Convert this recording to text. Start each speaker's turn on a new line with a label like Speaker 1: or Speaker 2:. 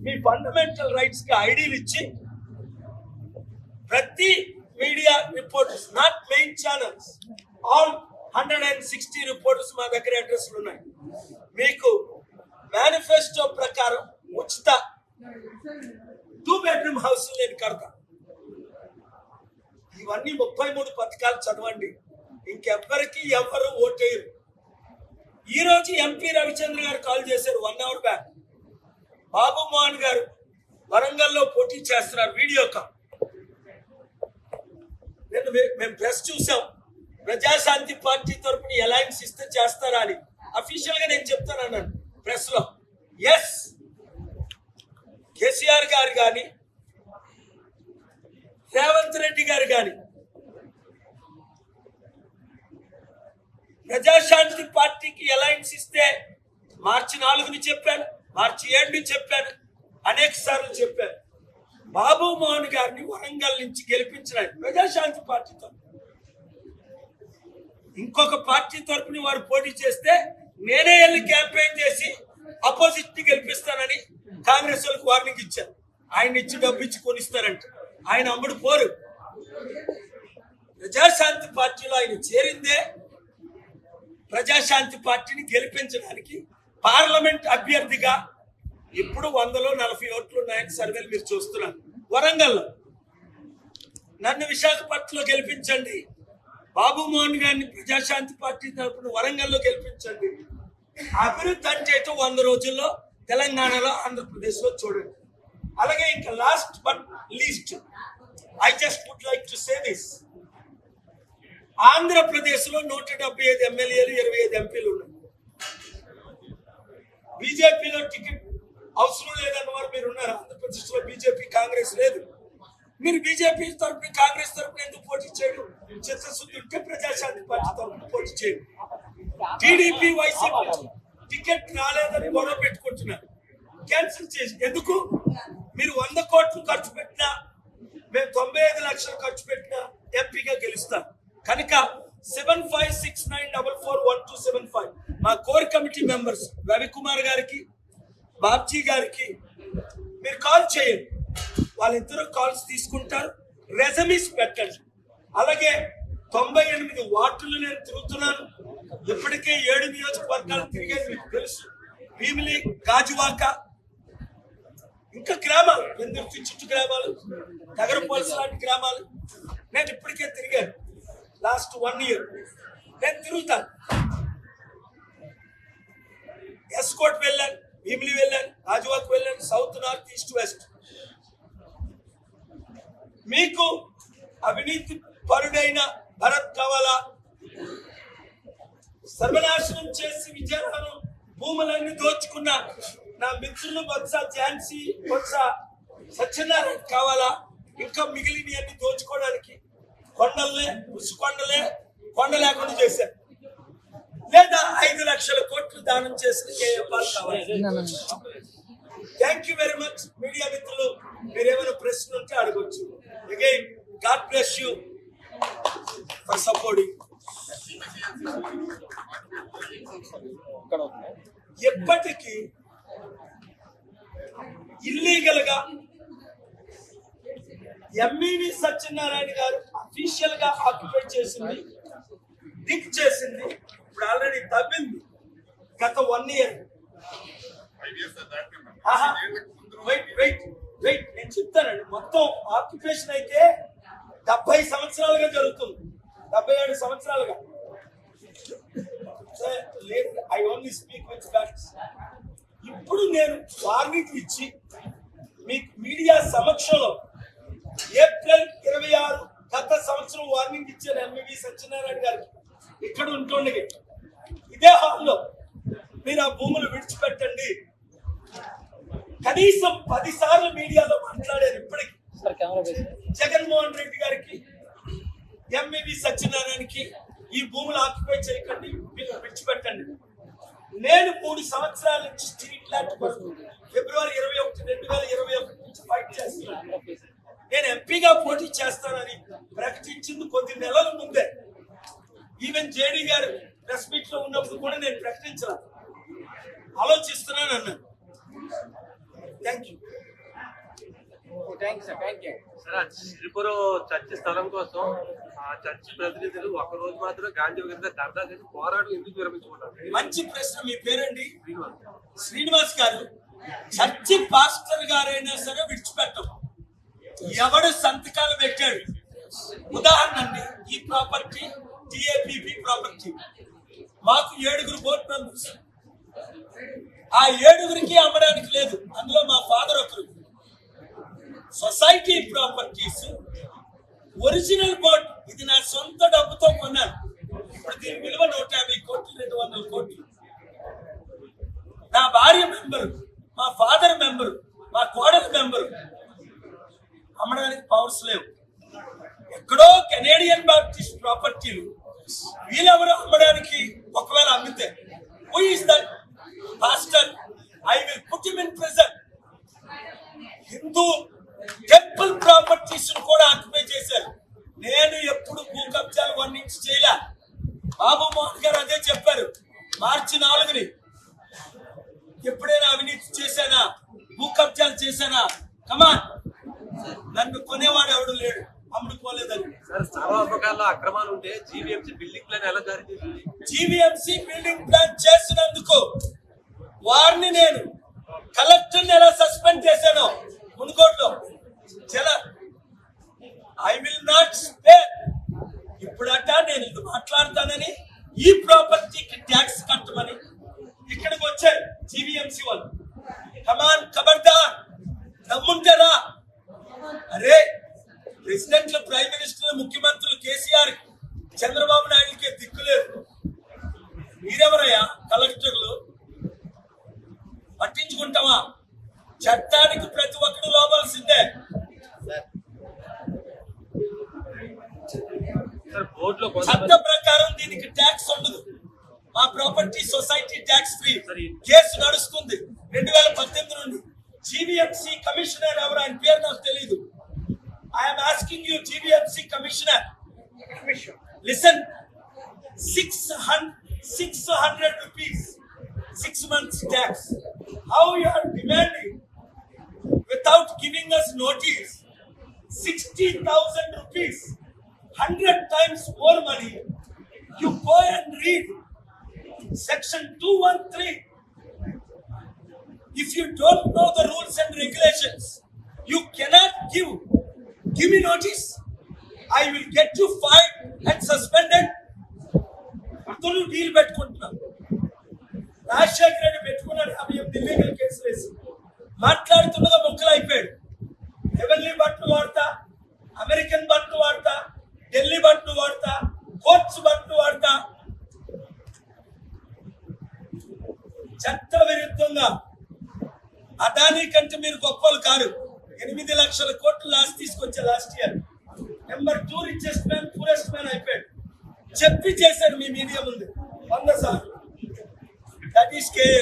Speaker 1: మీ fundamental rights కి ఐడీలు ఇచ్చి ప్రతి media reporters, not main channels, all 160 reporters మా దగ్గర అడ్రస్లు ఉన్నాయి. మీకు మేనిఫెస్టో ప్రకారం ఉచిత 2 బెడ్రూమ్ హౌస్ నేను కడతా. ఇవన్నీ 33 పథకాలు చదవండి. ఇంకెవ్వరికి ఎవరు ఓటేయరు. ఈ రోజు ఎంపీ రవిచంద్ర గారు కాల్ చేశారు 1 అవర్ బ్యాక్. బాబు మోహన్ గారు వరంగల్లో పోటీ చేస్తున్నారు, వీడియో కాల్. మేము ప్రెస్ చూసాం. ప్రజాశాంతి పార్టీ తరఫున అలయన్స్ ఇస్తే చేస్తారా అని అఫీషియల్ గా నేను చెప్తానన్నాను ప్రెస్ లో. ఎస్, కేసీఆర్ గారు కానీ రేవంత్ రెడ్డి గారు కానీ ప్రజాశాంతి పార్టీకి అలయన్స్ ఇస్తే మార్చి 4ని చెప్పాను, మార్చి 7ని చెప్పాను, అనేక సార్లు చెప్పాను. బాబు మోహన్ గారిని వరంగల్ నుంచి గెలిపించడానికి ప్రజాశాంతి పార్టీతో ఇంకొక పార్టీ తరపున వారు పోటీ చేస్తే నేనే వెళ్ళి క్యాంపెయిన్ చేసి అపోజిట్ ని గెలిపిస్తానని కాంగ్రెస్ వాళ్ళకి వార్నింగ్ ఇచ్చారు. ఆయన ఇచ్చి డబ్బు ఇచ్చి కొనిస్తారంట. ఆయన అమ్ముడు పోరు. ప్రజాశాంతి పార్టీలో ఆయన చేరిందే ప్రజాశాంతి పార్టీని గెలిపించడానికి. పార్లమెంట్ అభ్యర్థిగా ఇప్పుడు 100లో 40 ఓట్లు ఉన్నాయని సర్వేలు మీరు చూస్తున్నారు. వరంగల్లో నన్ను విశాఖపట్నంలో గెలిపించండి, బాబు మోహన్ గారిని ప్రజాశాంతి పార్టీ తరపున వరంగల్లో గెలిపించండి. అభివృద్ధి అంటే 100 రోజుల్లో తెలంగాణలో, ఆంధ్రప్రదేశ్ లో చూడండి. అలాగే ఇంకా last but least, I just would like to say this. Andhra Pradesh లో 175 ఎమ్మెల్యేలు, 25 ఎంపీలు ఉన్నాయి. బీజేపీలో టికెట్ అవసరం లేదన్న వారు మీరు ఉన్నారు. ఆంధ్రప్రదేశ్ లో బీజేపీ, కాంగ్రెస్ లేదు. మీరు బీజేపీ తరపున, కాంగ్రెస్ తరపున ఎందుకు పోటీ చేయడం? చిత్తశుద్ధి ఉంటే ప్రజాశాంతి పార్టీ తరపున పోటీ చేయడం. టీడీపీ, వైసీపీ టికెట్ రాలేదని గొడవ పెట్టుకుంటున్నారు. క్యాన్సిల్ చేసి ఎందుకు? మీరు 100 కోట్లు ఖర్చు పెట్టినా, మేము 95 లక్షలు ఖర్చు పెట్టినా ఎంపీగా గెలుస్తాం. కనుక 7569441275 మా కోర్ కమిటీ మెంబర్స్ రవికుమార్ గారికి, బాబ్జీ గారికి మీరు కాల్ చేయండి. వాళ్ళిద్దరూ కాల్స్ తీసుకుంటారు. రెజమీస్ పెట్టండి. అలాగే 98 వార్డులు నేను తిరుగుతున్నాను. ఇప్పటికే 7 నియోజకవర్గాలు తిరిగేది మీకు తెలుసు. భీమిలి, గాజువాక, ఇంకా గ్రామాలు, ఎందుకు చుట్టూ గ్రామాలు, నగరపాలస లాంటి గ్రామాలు నేను ఇప్పటికే తిరిగాను. లాస్ట్ 1 ఇయర్ నేను తిరుగుతాను. ఎస్కోట్ వెళ్ళాను, భీమిలి వెళ్ళాను, గాజువాక వెళ్ళాను, సౌత్, నార్త్, ఈస్ట్, వెస్ట్. మీకు అవినీతి పరుడైన భరత్ కావాలా? సర్వనాశనం చేసి విజయనగరం భూములన్నీ దోచుకున్న నా మిత్రులు బొత్స ఝాన్సీ, బొత్స సత్యనారాయణ కావాలా? ఇంకా మిగిలిన అన్ని దోచుకోవడానికి కొండలే, ఉసుకొండలే, కొండ లేకుండా చేశారు. లేదా 5 లక్షల కోట్లు దానం చేసిన కేఎఫ్ఆర్ కావాలి. Thank you very much. Media మిత్రులు, మీరేమైనా ప్రశ్నలు ఉంటే అడగొచ్చు. Again God bless you for supporting. ఎప్పటికీ ఇల్లీగల్ గా ఎంఈవి సత్యనారాయణ గారు అఫీషియల్ గా ఆక్యుపై చేసింది, డిక్ చేసింది, ఇప్పుడు ఆల్రెడీ తవ్వింది. గత 1 ఇయర్. వెయిట్ నేను చెప్తానండి. మొత్తం ఆక్యుపేషన్ అయితే 70 సంవత్సరాలుగా జరుగుతుంది. 77 సంవత్సరాలుగా. I only speak with facts. ఇప్పుడు నేను వార్నింగ్ ఇచ్చి మీకు మీడియా సమక్షంలో ఏప్రిల్ 26 గత సంవత్సరం వార్నింగ్ ఇచ్చాను ఎంఈవి సత్యనారాయణ గారికి. ఇక్కడ ఉంటుండగా ఇదే హాల్లో మీరు ఆ భూములు విడిచిపెట్టండి. కనీసం 10 సార్లు మీడియాలో మాట్లాడారు. ఇప్పటికి జగన్మోహన్ రెడ్డి గారికి, ఎంఈవి సత్యనారాయణకి ఈ భూములు ఆక్యుపై చేయకండి, మీరు విడిచిపెట్టండి. నేను 3 సంవత్సరాల నుంచి స్ట్రీట్ ల్యాండ్ కొరకు ఫిబ్రవరి 21, 2021 నుంచి ఫైట్ చేస్తున్నాను. నేను ఎంపీగా పోటీ చేస్తానని ప్రకటించింది కొద్ది నెలల ముందే. ఈవెన్ జేడీ గారు ప్రెస్ మీట్ లో ఉన్నప్పుడు కూడా నేను ప్రకటించాను, ఆలోచిస్తున్నాను అన్నాను. Thank you.
Speaker 2: సరే, ఆ సిరిపురం చర్చి స్థలం కోసం ఆ చర్చి ప్రతినిధులు ఒక రోజు మాత్రం గాంధీ విగ్రహం ధర్నా చేసి పోరాటం ఎందుకు విరమించుకుంటారు?
Speaker 1: మంచి ప్రశ్న. మీ పేరండి?
Speaker 2: శ్రీనివాస్.
Speaker 1: శ్రీనివాస్ గారు. చర్చి పాస్టర్ గారైనా సరే విడిచిపెట్టం. ఎవడు సంతకాలు పెట్టాడు? ఉదాహరణ అండి, ఈ ప్రాపర్టీ టిఏపిపి ప్రాపర్టీ. మాకు 7 బోర్డు మెంబర్స్. ఆ 7 అమ్మడానికి లేదు. అందులో మా ఫాదర్ ఒకరు. Society properties original board. ఇది నా సొంత డబ్బుతో కొన్నాను. ఇప్పుడు దీని విలువ 150 కోట్లు, 200 కోట్లు. నా భార్య మెంబరు, మా ఫాదర్ మెంబరు, మా కోడలు మెంబరు. అమ్మడానికి పవర్స్ లేవు. ఎక్కడో కెనేడియన్ బాప్టిస్ట్ ప్రాపర్టీలు వీళ్ళెవరో అమ్మడానికి. ఒకవేళ అమ్మితే who is that pastor? I will put him in prison. Hindu temple properties కూడా ఆక్యుపై చేశారు. నేను ఎప్పుడు భూ కబ్జాలు వర్ణించి చేయలే. బాబు మోహన్ గారు అదే చెప్పారు మార్చి 4ని. ఎప్పుడైనా అవినీతి చేశానా, భూ కబ్జాలు చేశానా? కమాన్, నన్ను కొనేవాడు ఎవడు లేడు, అమ్ముడుకోలేదని.
Speaker 2: సార్, స్థలాపకాల్లో అక్రమాలు ఉంటే జీవీఎంసీ బిల్డింగ్ ప్లాన్ ఎలా జారీ చేసింది?
Speaker 1: జీవీఎంసీ బిల్డింగ్ ప్లాన్ చేసినందుకు వారిని నేను కలెక్టర్ ఎలా సస్పెండ్ చేశానో మునుగోడులో. I will not spare. ఇప్పుడట నేను ఇది మాట్లాడతానని ఈ ప్రాపర్టీకి ట్యాక్స్ కట్టమని ఇక్కడికి వచ్చారు జీవీఎంసీ వాళ్ళు. కమాన్, ఖబర్దార్, దమ్ముంటారా? అరే, ప్రెసిడెంట్లు, ప్రైమ్ మినిస్టర్, ముఖ్యమంత్రులు కేసీఆర్, చంద్రబాబు నాయుడుకే దిక్కులేదు. మీరెవరయ్యా కలెక్టర్లు? పట్టించుకుంటావా? చట్టానికి ప్రతి ఒక్కరు లోపల్సిందే. చట్ట ప్రకారం దీనికి ట్యాక్స్ ఉండదు. మా property society tax free. Case నడుస్తుంది 2018 నుండి. జీవీఎంసీ కమిషనర్ ఎవరు, ఆయన పేరు నాకు తెలీదు. I'm asking you, GVMC commissioner, listen. 600 rupees 6 months tax. How you are demanding without giving us notice 60,000 rupees, 100 times more money. You go and read section 213. If you don't know the rules and regulations, you cannot give me notice. I will get you fined and suspended. అతను deal పెట్టుకుంటున్నా. రాజశేఖర రెడ్డి పెట్టుకున్నాడు 58 illegal కేసులు వేసి. మాట్లాడుతుండగా మొక్కలు అయిపోయాడు. Heavenly బట్టలు వాడతా, అమెరికన్ బట్టలు వాడతా, ఢిల్లీ బట్టలు వాడతా, కోర్ట్స్ బట్టలు వాడతా. చట్ట విరుద్ధంగా అదానీ కంటే మీరు గొప్పలు కారు. 8 లక్షల కోట్లు లాస్ట్ తీసుకొచ్చే last year number 2 richest man, poorest man అయిపోయాడు. చెప్పి చేశారు మీ మీడియా ముందు 100 సార్లు. That is KA.